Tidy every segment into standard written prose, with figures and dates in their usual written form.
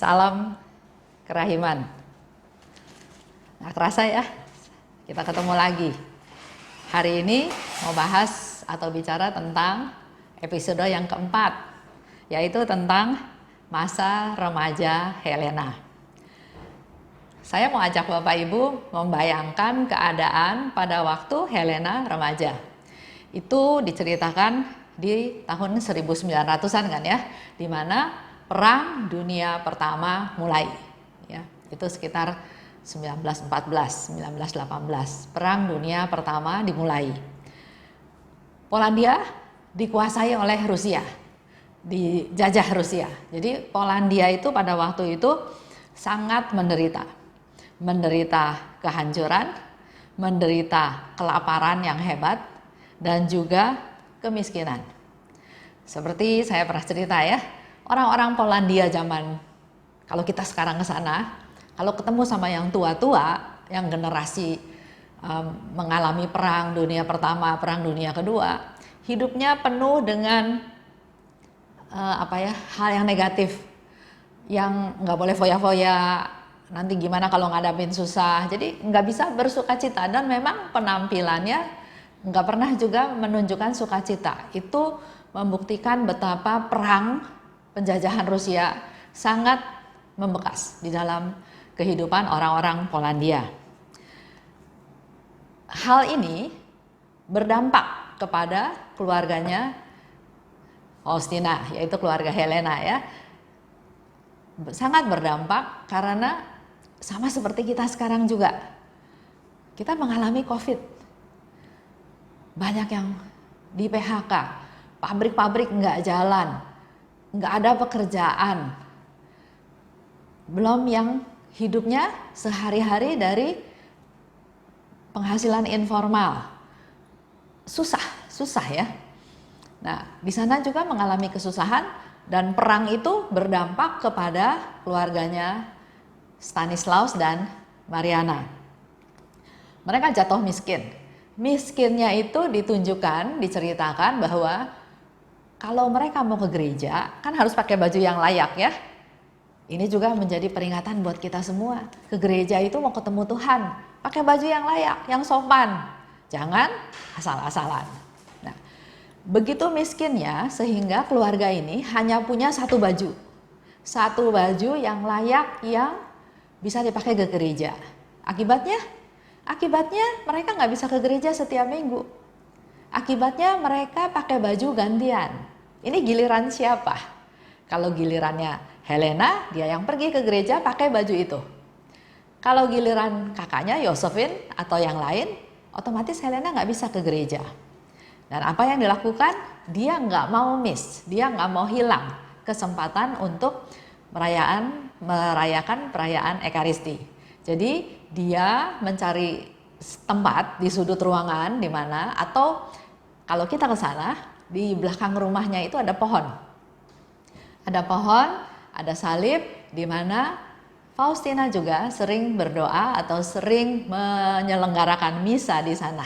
Salam kerahiman. Nggak kerasa ya, kita ketemu lagi. Hari ini mau bahas atau bicara tentang episode yang keempat, yaitu tentang masa remaja Helena. Saya mau ajak Bapak Ibu membayangkan keadaan pada waktu Helena remaja. Itu diceritakan di tahun 1900-an kan ya, di mana Perang Dunia Pertama mulai. Ya, itu sekitar 1914, 1918. Perang Dunia Pertama dimulai. Polandia dikuasai oleh Rusia, dijajah Rusia. Jadi Polandia itu pada waktu itu sangat menderita kehancuran, menderita kelaparan yang hebat, dan juga kemiskinan. Seperti saya pernah cerita ya, orang-orang Polandia zaman, kalau kita sekarang ke sana, kalau ketemu sama yang tua-tua, yang generasi mengalami Perang Dunia Pertama, Perang Dunia Kedua, hidupnya penuh dengan hal yang negatif, yang nggak boleh foya-foya, nanti gimana kalau ngadapin susah, jadi nggak bisa bersukacita, dan memang penampilannya nggak pernah juga menunjukkan sukacita. Itu membuktikan betapa perang penjajahan Rusia sangat membekas di dalam kehidupan orang-orang Polandia. Hal ini berdampak kepada keluarganya Faustina, yaitu keluarga Helena ya. Sangat berdampak karena sama seperti kita sekarang juga. Kita mengalami COVID. Banyak yang di PHK, pabrik-pabrik nggak jalan, nggak ada pekerjaan. Belum yang hidupnya sehari-hari dari penghasilan informal. Susah ya. Nah, di sana juga mengalami kesusahan, dan perang itu berdampak kepada keluarganya Stanislaus dan Mariana. Mereka jatuh miskin. Miskinnya itu diceritakan bahwa kalau mereka mau ke gereja kan harus pakai baju yang layak ya. Ini juga menjadi peringatan buat kita semua. Ke gereja itu mau ketemu Tuhan, pakai baju yang layak, yang sopan. Jangan asal-asalan. Nah, begitu miskinnya sehingga keluarga ini hanya punya satu baju. Satu baju yang layak, yang bisa dipakai ke gereja. Akibatnya mereka nggak bisa ke gereja setiap minggu. Akibatnya mereka pakai baju gantian. Ini giliran siapa? Kalau gilirannya Helena, dia yang pergi ke gereja pakai baju itu. Kalau giliran kakaknya Josephine atau yang lain, otomatis Helena nggak bisa ke gereja. Dan apa yang dilakukan? Dia nggak mau miss, dia nggak mau hilang kesempatan untuk merayakan perayaan Ekaristi. Jadi dia mencari tempat di sudut ruangan di mana, atau kalau kita ke sana, di belakang rumahnya itu ada pohon. Ada pohon, ada salib, di mana Faustina juga sering berdoa atau sering menyelenggarakan misa di sana.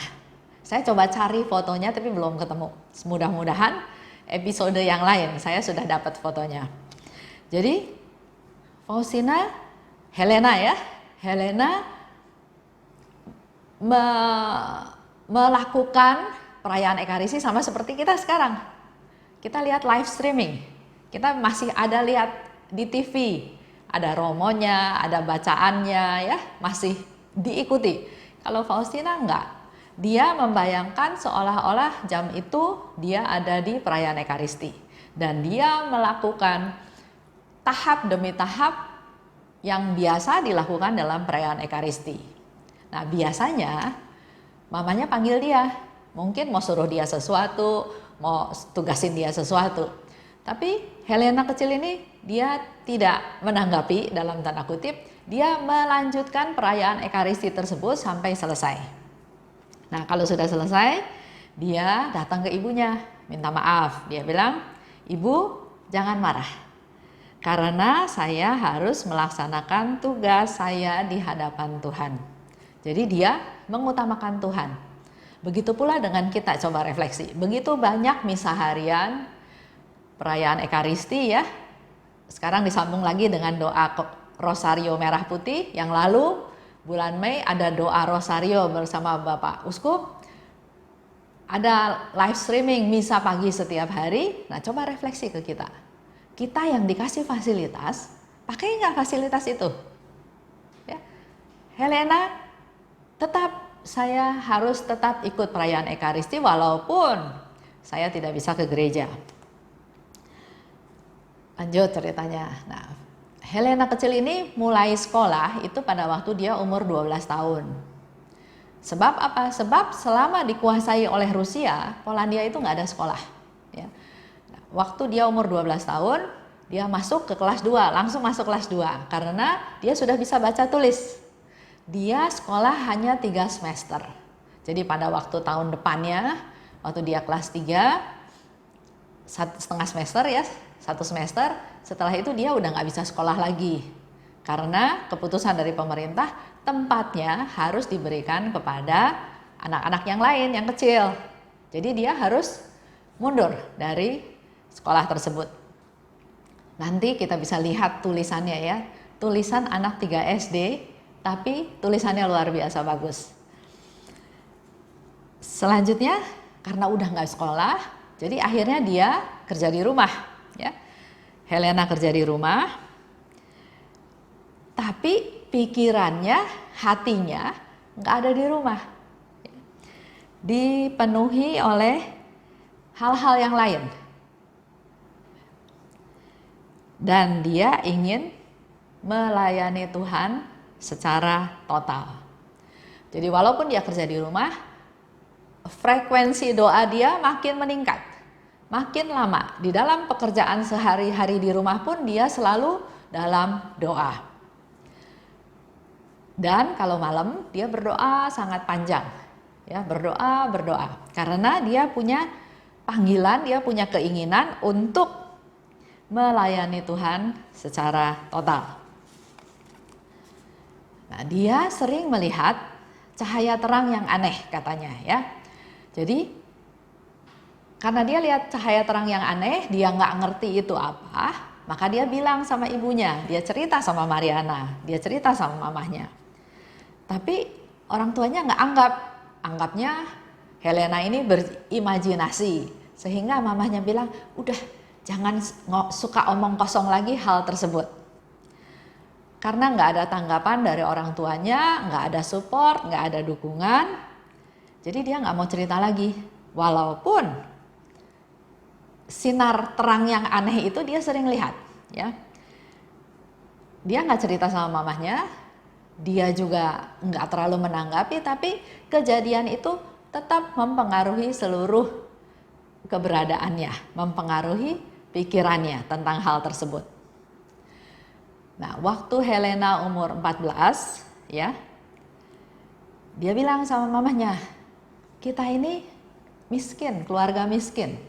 Saya coba cari fotonya tapi belum ketemu. Mudah-mudahan episode yang lain saya sudah dapat fotonya. Jadi Helena melakukan perayaan Ekaristi sama seperti kita sekarang. Kita lihat live streaming, kita masih ada lihat di TV, ada romonya, ada bacaannya ya, masih diikuti. Kalau Faustina enggak, dia membayangkan seolah-olah jam itu dia ada di perayaan Ekaristi, dan dia melakukan tahap demi tahap yang biasa dilakukan dalam perayaan Ekaristi. Nah, biasanya mamanya panggil dia, mungkin mau suruh dia sesuatu, mau tugasin dia sesuatu. Tapi Helena kecil ini dia tidak menanggapi dalam tanda kutip, dia melanjutkan perayaan Ekaristi tersebut sampai selesai. Nah, kalau sudah selesai, dia datang ke ibunya, minta maaf. Dia bilang, "Ibu, jangan marah. Karena saya harus melaksanakan tugas saya di hadapan Tuhan." Jadi dia mengutamakan Tuhan. Begitu pula dengan kita, coba refleksi. Begitu banyak misa harian, perayaan Ekaristi ya, Sekarang disambung lagi dengan doa Rosario Merah Putih. Yang lalu bulan Mei ada doa Rosario bersama Bapak Uskup. Ada live streaming misa pagi setiap hari. Nah, coba refleksi ke kita. Kita yang dikasih fasilitas, pakai nggak fasilitas itu? Ya. Helena, saya harus tetap ikut perayaan Ekaristi walaupun saya tidak bisa ke gereja. Lanjut ceritanya. Nah, Helena kecil ini mulai sekolah itu pada waktu dia umur 12 tahun. Sebab apa? Sebab selama dikuasai oleh Rusia, Polandia itu nggak ada sekolah. Ya. Nah, waktu dia umur 12 tahun, dia masuk ke kelas 2, langsung masuk kelas 2 karena dia sudah bisa baca tulis. Dia sekolah hanya 3 semester. Jadi pada waktu tahun depannya, waktu dia kelas 3, 1,5 semester ya, 1 semester, setelah itu dia udah nggak bisa sekolah lagi. Karena keputusan dari pemerintah, tempatnya harus diberikan kepada anak-anak yang lain, yang kecil. Jadi dia harus mundur dari sekolah tersebut. Nanti kita bisa lihat tulisannya ya, tulisan anak 3 SD, tapi tulisannya luar biasa bagus. Selanjutnya, karena udah nggak sekolah, jadi akhirnya dia kerja di rumah. Ya. Helena kerja di rumah, tapi pikirannya, hatinya nggak ada di rumah. Dipenuhi oleh hal-hal yang lain. Dan dia ingin melayani Tuhan secara total. Jadi walaupun dia kerja di rumah, frekuensi doa dia makin meningkat, makin lama. Di dalam pekerjaan sehari-hari di rumah pun dia selalu dalam doa. Dan kalau malam dia berdoa sangat panjang, ya berdoa. Karena dia punya panggilan, dia punya keinginan untuk melayani Tuhan secara total. Nah, dia sering melihat cahaya terang yang aneh katanya ya. Jadi karena dia lihat cahaya terang yang aneh, dia nggak ngerti itu apa, maka dia bilang sama ibunya, dia cerita sama Mariana, dia cerita sama mamahnya. Tapi orang tuanya nggak anggapnya Helena ini berimajinasi, sehingga mamahnya bilang, udah jangan suka omong kosong lagi hal tersebut. Karena nggak ada tanggapan dari orang tuanya, nggak ada support, nggak ada dukungan, jadi dia nggak mau cerita lagi. Walaupun sinar terang yang aneh itu dia sering lihat, ya. Dia nggak cerita sama mamahnya, dia juga nggak terlalu menanggapi, tapi kejadian itu tetap mempengaruhi seluruh keberadaannya, mempengaruhi pikirannya tentang hal tersebut. Nah, waktu Helena umur 14, ya, dia bilang sama mamahnya, kita ini miskin, keluarga miskin.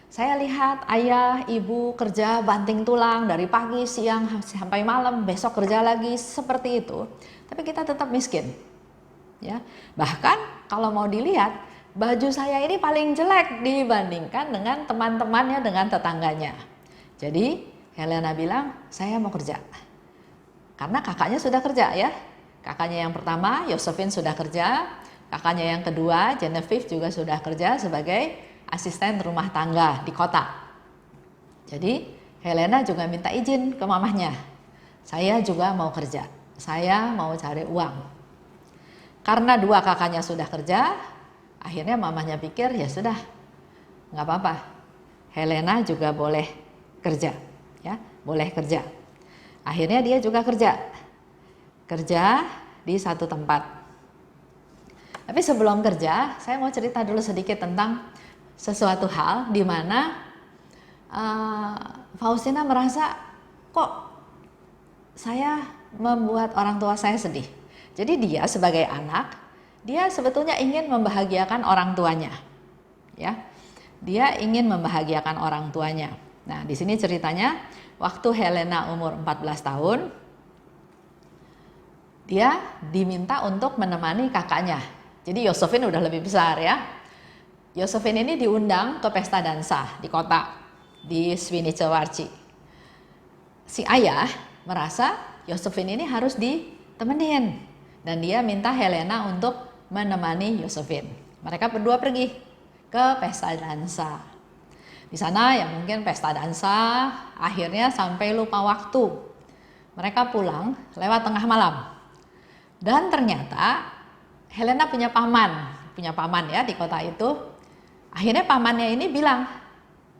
Saya lihat ayah, ibu kerja banting tulang dari pagi, siang, sampai malam, besok kerja lagi, seperti itu. Tapi kita tetap miskin. Ya, bahkan kalau mau dilihat, baju saya ini paling jelek dibandingkan dengan teman-temannya, dengan tetangganya. Jadi Helena bilang, saya mau kerja. Karena kakaknya sudah kerja ya. Kakaknya yang pertama, Josephine sudah kerja. Kakaknya yang kedua, Genevieve juga sudah kerja sebagai asisten rumah tangga di kota. Jadi Helena juga minta izin ke mamahnya. Saya juga mau kerja. Saya mau cari uang. Karena dua kakaknya sudah kerja, akhirnya mamahnya pikir ya sudah, nggak apa-apa. Helena juga boleh kerja, ya, boleh kerja. Akhirnya dia juga kerja di satu tempat. Tapi sebelum kerja, saya mau cerita dulu sedikit tentang sesuatu hal di mana Faustina merasa kok saya membuat orang tua saya sedih. Jadi dia sebagai anak, dia sebetulnya ingin membahagiakan orang tuanya, ya. Dia ingin membahagiakan orang tuanya. Nah, di sini ceritanya, waktu Helena umur 14 tahun, dia diminta untuk menemani kakaknya. Jadi Josephine udah lebih besar ya. Josephine ini diundang ke pesta dansa di kota, di Swinicewarci. si ayah merasa Josephine ini harus ditemenin dan dia minta Helena untuk menemani Josephine. Mereka berdua pergi ke pesta dansa. Di sana ya mungkin pesta dansa akhirnya sampai lupa waktu. Mereka pulang lewat tengah malam. Dan ternyata Helena punya paman ya di kota itu. Akhirnya pamannya ini bilang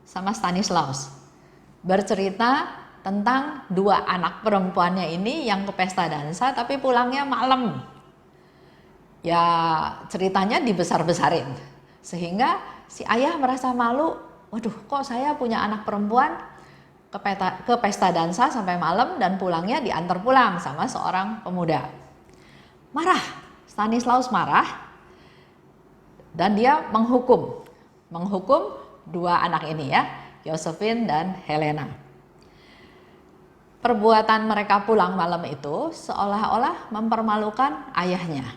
sama Stanislaus, bercerita tentang dua anak perempuannya ini yang ke pesta dansa tapi pulangnya malam. Ya ceritanya dibesar-besarin sehingga si ayah merasa malu. Waduh, kok saya punya anak perempuan ke pesta dansa sampai malam dan pulangnya diantar pulang sama seorang pemuda. Marah, Stanislaus marah dan dia menghukum dua anak ini ya, Josephine dan Helena. Perbuatan mereka pulang malam itu seolah-olah mempermalukan ayahnya.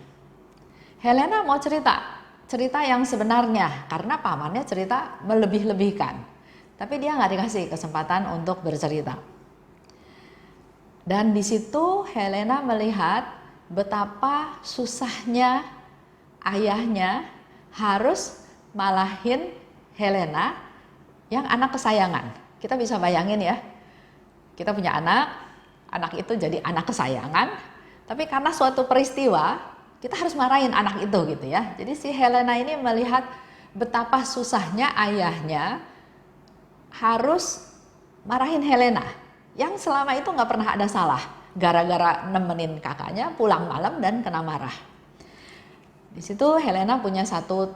Helena mau cerita yang sebenarnya karena pamannya cerita melebih-lebihkan. Tapi dia nggak dikasih kesempatan untuk bercerita. Dan di situ Helena melihat betapa susahnya ayahnya harus malahin Helena yang anak kesayangan. Kita bisa bayangin ya, kita punya anak itu jadi anak kesayangan, tapi karena suatu peristiwa kita harus marahin anak itu gitu ya. Jadi si Helena ini melihat betapa susahnya ayahnya harus marahin Helena yang selama itu nggak pernah ada salah, gara-gara nemenin kakaknya pulang malam dan kena marah. Di situ Helena punya satu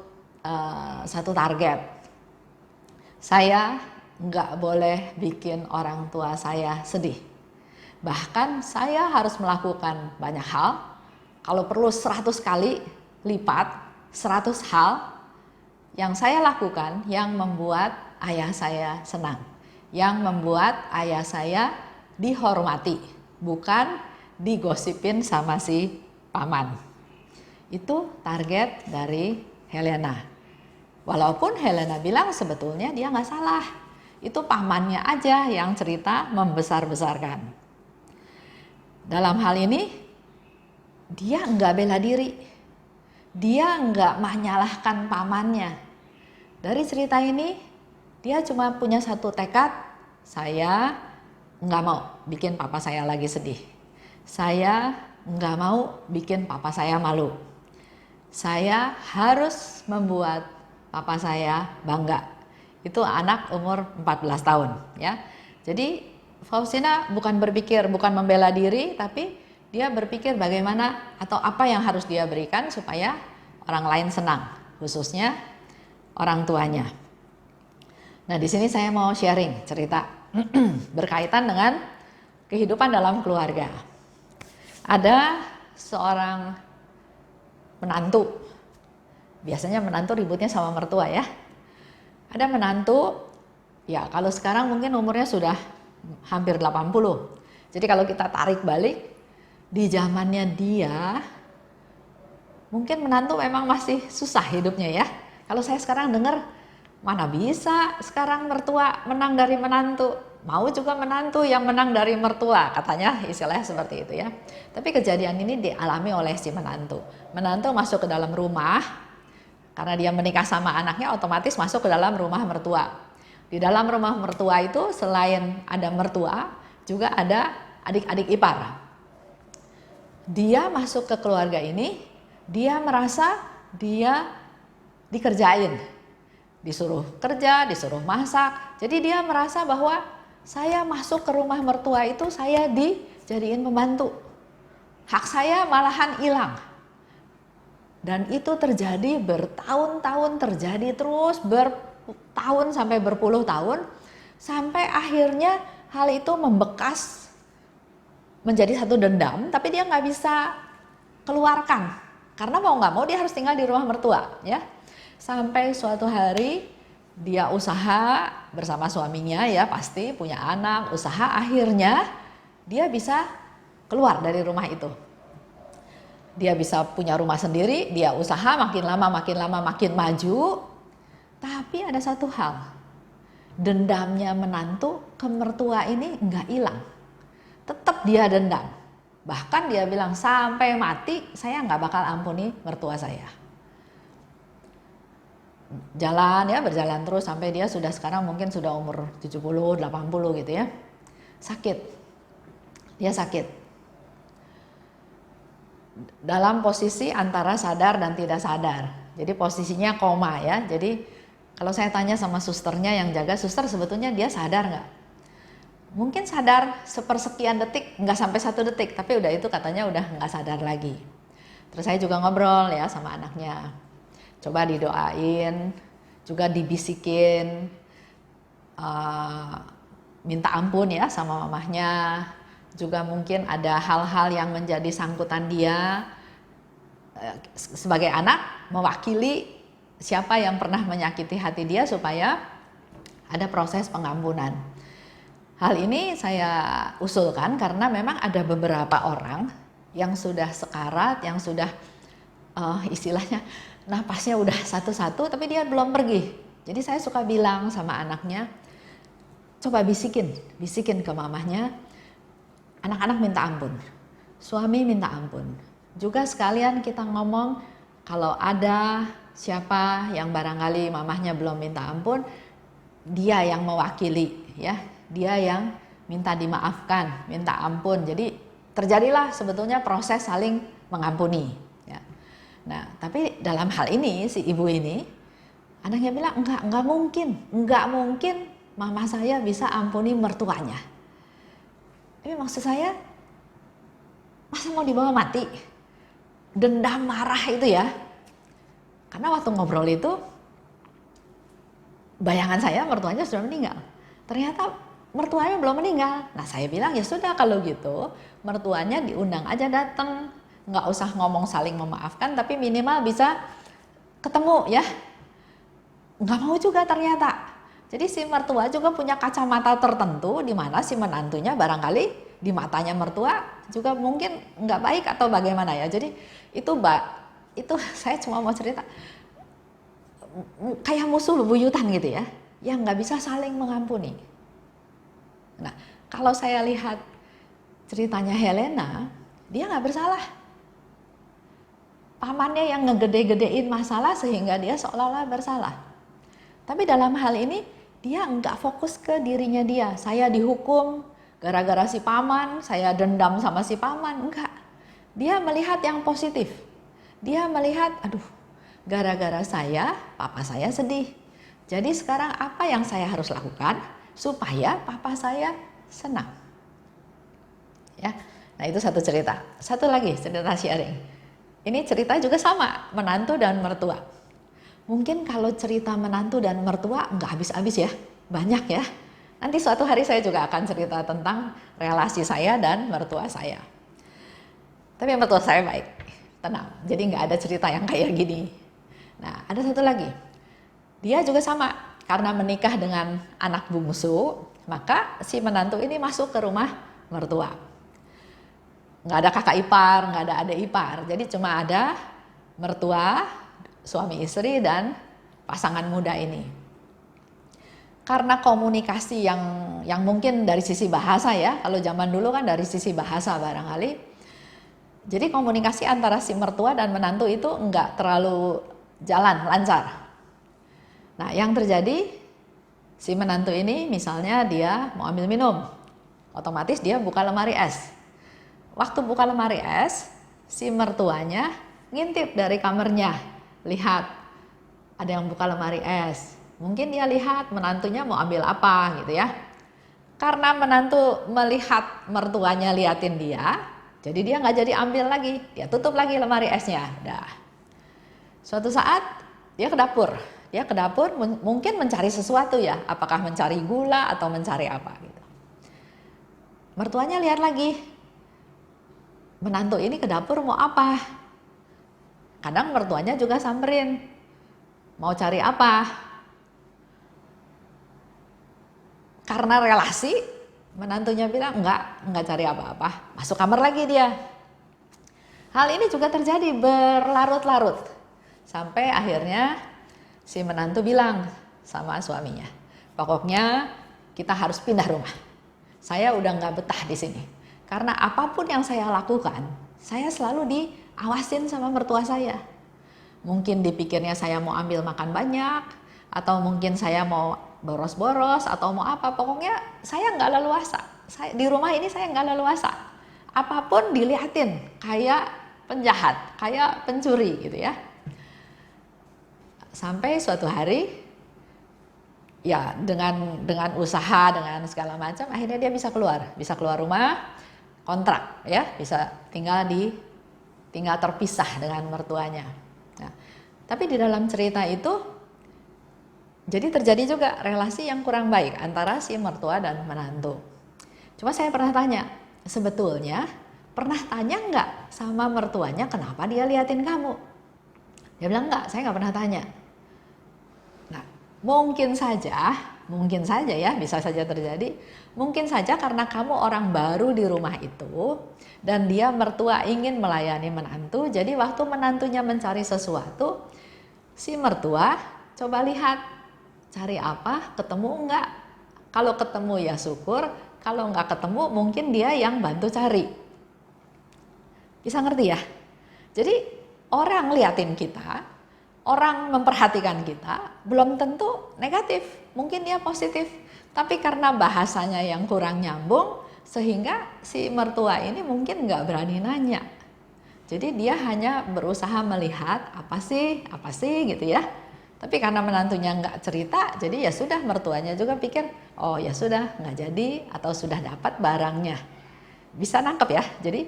target. Saya nggak boleh bikin orang tua saya sedih. Bahkan saya harus melakukan banyak hal. Kalau perlu 100 kali lipat, 100 hal yang saya lakukan yang membuat ayah saya senang. Yang membuat ayah saya dihormati. Bukan digosipin sama si paman. Itu target dari Helena. Walaupun Helena bilang sebetulnya dia nggak salah. Itu pamannya aja yang cerita membesar-besarkan. Dalam hal ini, dia nggak bela diri. Dia nggak menyalahkan pamannya. Dari cerita ini, dia cuma punya satu tekad, saya nggak mau bikin papa saya lagi sedih. Saya nggak mau bikin papa saya malu. Saya harus membuat papa saya bangga. Itu anak umur 14 tahun ya. Jadi Faustina bukan membela diri, tapi dia berpikir bagaimana atau apa yang harus dia berikan supaya orang lain senang, khususnya orang tuanya. Nah, di sini saya mau sharing cerita berkaitan dengan kehidupan dalam keluarga. Ada seorang menantu. Biasanya menantu ributnya sama mertua ya. Ada menantu, ya kalau sekarang mungkin umurnya sudah hampir 80. Jadi kalau kita tarik balik, di zamannya dia, mungkin menantu memang masih susah hidupnya ya. Kalau saya sekarang dengar, mana bisa sekarang mertua menang dari menantu. Mau juga menantu yang menang dari mertua, katanya istilahnya seperti itu ya. Tapi kejadian ini dialami oleh si menantu. Menantu masuk ke dalam rumah, karena dia menikah sama anaknya otomatis masuk ke dalam rumah mertua. Di dalam rumah mertua itu selain ada mertua, juga ada adik-adik ipar. Dia masuk ke keluarga ini, dia merasa dia dikerjain. Disuruh kerja, disuruh masak. Jadi dia merasa bahwa saya masuk ke rumah mertua itu saya dijadiin pembantu. Hak saya malahan hilang. Dan itu terjadi bertahun-tahun, terjadi terus bertahun sampai berpuluh tahun. Sampai akhirnya hal itu membekas menjadi satu dendam, tapi dia nggak bisa keluarkan. Karena mau nggak mau dia harus tinggal di rumah mertua. Ya. Sampai suatu hari dia usaha bersama suaminya ya pasti punya anak, usaha akhirnya dia bisa keluar dari rumah itu. Dia bisa punya rumah sendiri, dia usaha makin lama makin maju. Tapi ada satu hal, dendamnya menantu ke mertua ini nggak hilang. dia dendam. Bahkan dia bilang sampai mati saya nggak bakal ampuni mertua saya. Jalan ya, berjalan terus sampai dia sudah sekarang mungkin sudah umur 70, 80 gitu ya. Sakit. Dia sakit. Dalam posisi antara sadar dan tidak sadar. Jadi posisinya koma ya. Jadi kalau saya tanya sama susternya yang jaga, suster sebetulnya dia sadar nggak? Mungkin sadar sepersekian detik, nggak sampai 1 detik, tapi udah itu katanya udah nggak sadar lagi. Terus saya juga ngobrol ya sama anaknya, coba didoain, juga dibisikin, minta ampun ya sama mamahnya, juga mungkin ada hal-hal yang menjadi sangkutan dia sebagai anak, mewakili siapa yang pernah menyakiti hati dia supaya ada proses pengampunan. Hal ini saya usulkan karena memang ada beberapa orang yang sudah sekarat, yang sudah istilahnya napasnya udah satu-satu tapi dia belum pergi. Jadi saya suka bilang sama anaknya, coba bisikin ke mamahnya, anak-anak minta ampun, suami minta ampun. Juga sekalian kita ngomong kalau ada siapa yang barangkali mamahnya belum minta ampun, dia yang mewakili ya. Dia yang minta dimaafkan, minta ampun. Jadi terjadilah sebetulnya proses saling mengampuni. Ya. Nah, tapi dalam hal ini si ibu ini, anaknya bilang enggak mungkin mama saya bisa ampuni mertuanya. Tapi maksud saya, masa mau dibawa mati? Dendam, marah itu ya. Karena waktu ngobrol itu, bayangan saya mertuanya sudah meninggal. Ternyata mertuanya belum meninggal. Nah saya bilang ya sudah kalau gitu mertuanya diundang aja datang, nggak usah ngomong saling memaafkan tapi minimal bisa ketemu ya. Nggak mau juga ternyata. Jadi si mertua juga punya kacamata tertentu di mana si menantunya barangkali di matanya mertua juga mungkin nggak baik atau bagaimana ya. Jadi itu saya cuma mau cerita kayak musuh bebuyutan gitu ya, yang nggak bisa saling mengampuni. Nah, kalau saya lihat ceritanya Helena, dia nggak bersalah. Pamannya yang ngegede-gedein masalah sehingga dia seolah-olah bersalah. Tapi dalam hal ini, dia nggak fokus ke dirinya dia. Saya dihukum gara-gara si paman, saya dendam sama si paman. Enggak. Dia melihat yang positif. Dia melihat, aduh, gara-gara saya, papa saya sedih. Jadi sekarang apa yang saya harus lakukan supaya papa saya senang. Ya. Nah, itu satu cerita. Satu lagi cerita sharing. Ini cerita juga sama, menantu dan mertua. Mungkin kalau cerita menantu dan mertua nggak habis-habis ya, banyak ya. Nanti suatu hari saya juga akan cerita tentang relasi saya dan mertua saya. Tapi mertua saya baik, tenang. Jadi nggak ada cerita yang kayak gini. Nah, ada satu lagi. Dia juga sama, karena menikah dengan anak bungsu, maka si menantu ini masuk ke rumah mertua. Nggak ada kakak ipar, nggak ada adik ipar. Jadi cuma ada mertua, suami istri dan pasangan muda ini. Karena komunikasi yang mungkin dari sisi bahasa ya, kalau zaman dulu kan dari sisi bahasa barangkali. Jadi komunikasi antara si mertua dan menantu itu nggak terlalu jalan, lancar. Nah yang terjadi, si menantu ini misalnya dia mau ambil minum, otomatis dia buka lemari es. Waktu buka lemari es, si mertuanya ngintip dari kamarnya, lihat ada yang buka lemari es. Mungkin dia lihat menantunya mau ambil apa gitu ya. Karena menantu melihat mertuanya liatin dia, jadi dia nggak jadi ambil lagi, dia tutup lagi lemari esnya. Dah. Suatu saat dia ke dapur. Dia ke dapur mungkin mencari sesuatu ya, apakah mencari gula atau mencari apa gitu. Mertuanya lihat lagi, menantu ini ke dapur mau apa? Kadang mertuanya juga samperin, mau cari apa? Karena relasi, menantunya bilang enggak cari apa-apa, masuk kamar lagi dia. Hal ini juga terjadi berlarut-larut, sampai akhirnya si menantu bilang sama suaminya, pokoknya kita harus pindah rumah. Saya udah nggak betah di sini. Karena apapun yang saya lakukan, saya selalu diawasin sama mertua saya. Mungkin dipikirnya saya mau ambil makan banyak, atau mungkin saya mau boros-boros, atau mau apa. Pokoknya saya nggak leluasa. Di rumah ini saya nggak leluasa. Apapun dilihatin, kayak penjahat, kayak pencuri gitu ya. Sampai suatu hari, ya dengan usaha, dengan segala macam, akhirnya dia bisa keluar rumah, kontrak ya, bisa tinggal terpisah dengan mertuanya. Nah, tapi di dalam cerita itu jadi terjadi juga relasi yang kurang baik antara si mertua dan menantu. Cuma saya pernah tanya, sebetulnya pernah tanya nggak sama mertuanya kenapa dia liatin kamu? Dia bilang enggak, saya nggak pernah tanya. Nah, mungkin saja ya, bisa saja terjadi. Mungkin saja karena kamu orang baru di rumah itu dan dia mertua ingin melayani menantu, jadi waktu menantunya mencari sesuatu, si mertua coba lihat, cari apa, ketemu enggak? Kalau ketemu ya syukur, kalau enggak ketemu mungkin dia yang bantu cari. Bisa ngerti ya? Jadi orang liatin kita, orang memperhatikan kita, belum tentu negatif, mungkin dia positif. Tapi karena bahasanya yang kurang nyambung, sehingga si mertua ini mungkin nggak berani nanya. Jadi dia hanya berusaha melihat apa sih gitu ya. Tapi karena menantunya nggak cerita, jadi ya sudah, mertuanya juga pikir, oh ya sudah nggak jadi atau sudah dapat barangnya. Bisa nangkep ya. Jadi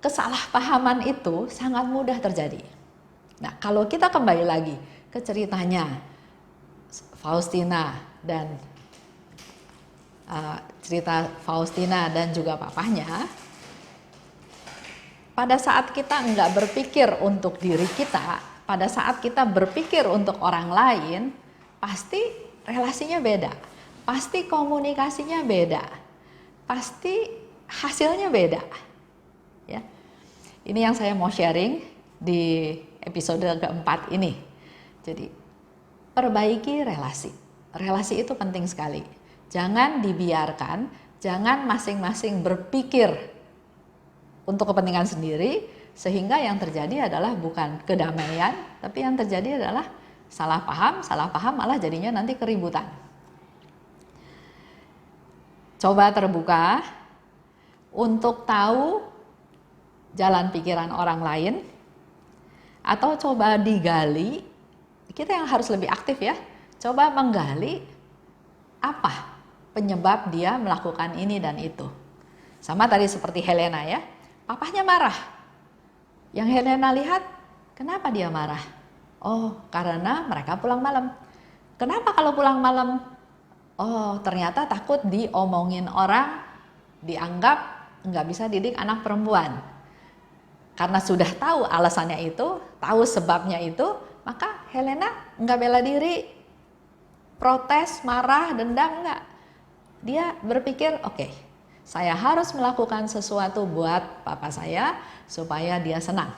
kesalahpahaman itu sangat mudah terjadi. Nah, kalau kita kembali lagi ke ceritanya Faustina dan juga papahnya, pada saat kita nggak berpikir untuk diri kita, pada saat kita berpikir untuk orang lain, pasti relasinya beda, pasti komunikasinya beda, pasti hasilnya beda. Ya, ini yang saya mau sharing di episode keempat ini. Jadi perbaiki relasi. Relasi itu penting sekali. Jangan dibiarkan, jangan masing-masing berpikir untuk kepentingan sendiri, sehingga yang terjadi adalah bukan kedamaian, tapi yang terjadi adalah salah paham malah jadinya nanti keributan. Coba terbuka untuk tahu jalan pikiran orang lain, atau coba digali. Kita yang harus lebih aktif ya, coba menggali apa penyebab dia melakukan ini dan itu. Sama tadi seperti Helena ya, papahnya marah. Yang Helena lihat, kenapa dia marah? Oh, karena mereka pulang malam. Kenapa kalau pulang malam? Oh, ternyata takut diomongin orang, dianggap nggak bisa didik anak perempuan. Karena sudah tahu alasannya itu, tahu sebabnya itu, maka Helena nggak bela diri, protes, marah, dendam, enggak. Dia berpikir, oke, saya harus melakukan sesuatu buat papa saya supaya dia senang,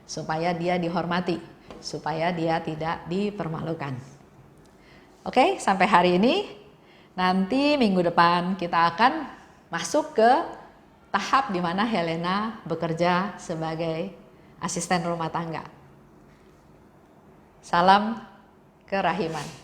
supaya dia dihormati, supaya dia tidak dipermalukan. Oke, sampai hari ini. Nanti minggu depan kita akan masuk ke tahap di mana Helena bekerja sebagai asisten rumah tangga. Salam kerahiman.